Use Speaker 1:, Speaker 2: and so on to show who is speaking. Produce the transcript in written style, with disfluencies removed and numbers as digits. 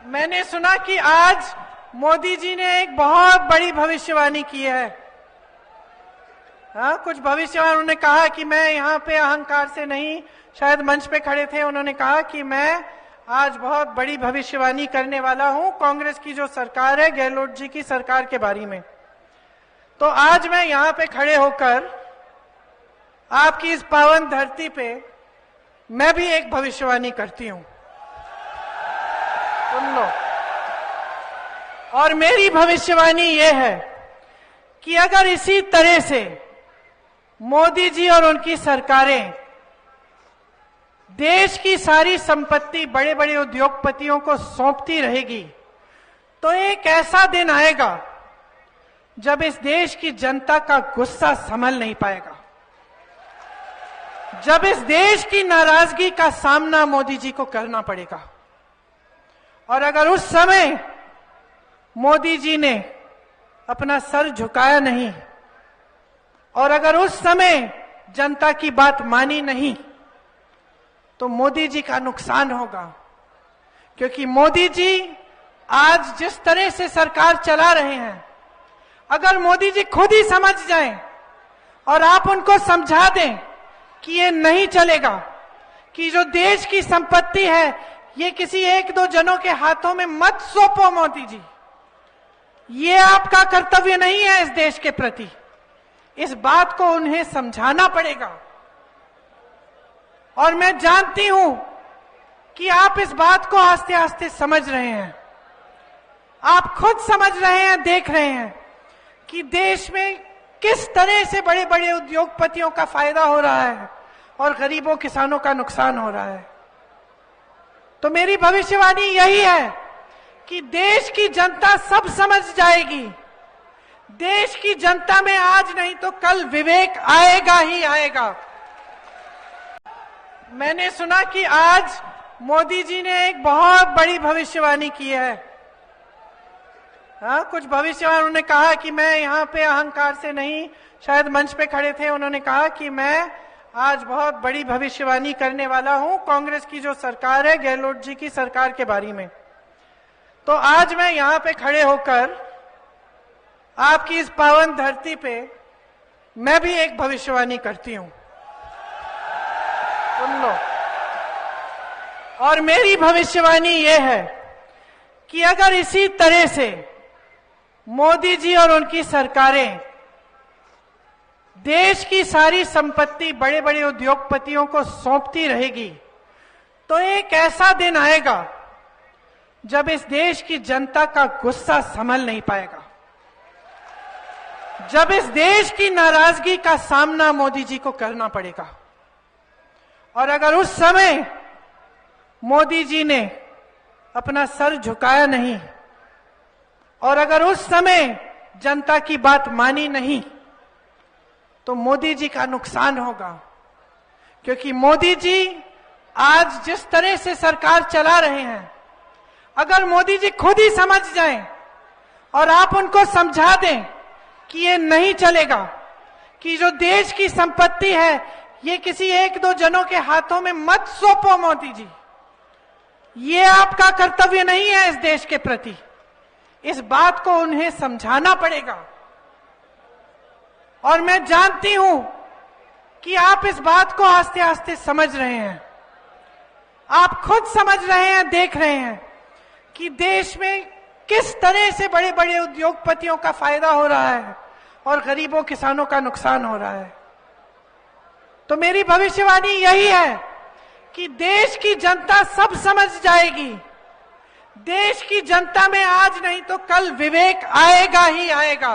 Speaker 1: मैंने सुना कि आज मोदी जी ने एक बहुत बड़ी भविष्यवाणी की है। हाँ, कुछ भविष्यवाणी उन्होंने कहा कि मैं यहाँ पे अहंकार से नहीं, शायद मंच पे खड़े थे, उन्होंने कहा कि मैं आज बहुत बड़ी भविष्यवाणी करने वाला हूँ कांग्रेस की जो सरकार है, गहलोत जी की सरकार के बारे में। तो आज मैं यहाँ पे खड़े होकर आपकी इस पावन धरती पे मैं भी एक भविष्यवाणी करती हूँ। सुन लो। और मेरी भविष्यवाणी ये है कि अगर इसी तरह से मोदी जी और उनकी सरकारें देश की सारी संपत्ति बड़े बड़े उद्योगपतियों को सौंपती रहेगी तो एक ऐसा दिन आएगा जब इस देश की जनता का गुस्सा संभल नहीं पाएगा, जब इस देश की नाराजगी का सामना मोदी जी को करना पड़ेगा। और अगर उस समय मोदी जी ने अपना सर झुकाया नहीं और अगर उस समय जनता की बात मानी नहीं तो मोदी जी का नुकसान होगा। क्योंकि मोदी जी आज जिस तरह से सरकार चला रहे हैं, अगर मोदी जी खुद ही समझ जाएं और आप उनको समझा दें कि ये नहीं चलेगा, कि जो देश की संपत्ति है ये किसी एक दो जनों के हाथों में मत सौंपो मोदी जी, ये आपका कर्तव्य नहीं है इस देश के प्रति। इस बात को उन्हें समझाना पड़ेगा। और मैं जानती हूं कि आप इस बात को आस्ते आस्ते समझ रहे हैं, आप खुद समझ रहे हैं, देख रहे हैं कि देश में किस तरह से बड़े बड़े उद्योगपतियों का फायदा हो रहा है और गरीबों किसानों का नुकसान हो रहा है। तो मेरी भविष्यवाणी यही है कि देश की जनता सब समझ जाएगी। देश की जनता में आज नहीं तो कल विवेक आएगा ही आएगा। मैंने सुना कि आज मोदी जी ने एक बहुत बड़ी भविष्यवाणी की है। हाँ, कुछ भविष्यवाणी उन्होंने कहा कि मैं यहाँ पे अहंकार से नहीं, शायद मंच पे खड़े थे, उन्होंने कहा कि मैं आज बहुत बड़ी भविष्यवाणी करने वाला हूँ कांग्रेस की जो सरकार है, गहलोत जी की सरकार के बारे में। तो आज मैं यहाँ पे खड़े होकर आपकी इस पावन धरती पे मैं भी एक भविष्यवाणी करती हूँ। सुन लो। और मेरी भविष्यवाणी ये है कि अगर इसी तरह से मोदी जी और उनकी सरकारें देश की सारी संपत्ति बड़े बड़े उद्योगपतियों को सौंपती रहेगी तो एक ऐसा दिन आएगा जब इस देश की जनता का गुस्सा संभल नहीं पाएगा, जब इस देश की नाराजगी का सामना मोदी जी को करना पड़ेगा। और अगर उस समय मोदी जी ने अपना सर झुकाया नहीं और अगर उस समय जनता की बात मानी नहीं तो मोदी जी का नुकसान होगा। क्योंकि मोदी जी आज जिस तरह से सरकार चला रहे हैं, अगर मोदी जी खुद ही समझ जाएं और आप उनको समझा दें कि ये नहीं चलेगा, कि जो देश की संपत्ति है ये किसी एक दो जनों के हाथों में मत सौंपो मोदी जी, ये आपका कर्तव्य नहीं है इस देश के प्रति। इस बात को उन्हें समझाना पड़ेगा। और मैं जानती हूं कि आप इस बात को आस्ते आस्ते समझ रहे हैं, आप खुद समझ रहे हैं, देख रहे हैं कि देश में किस तरह से बड़े बड़े उद्योगपतियों का फायदा हो रहा है और गरीबों किसानों का नुकसान हो रहा है। तो मेरी भविष्यवाणी यही है कि देश की जनता सब समझ जाएगी। देश की जनता में आज नहीं तो कल विवेक आएगा ही आएगा।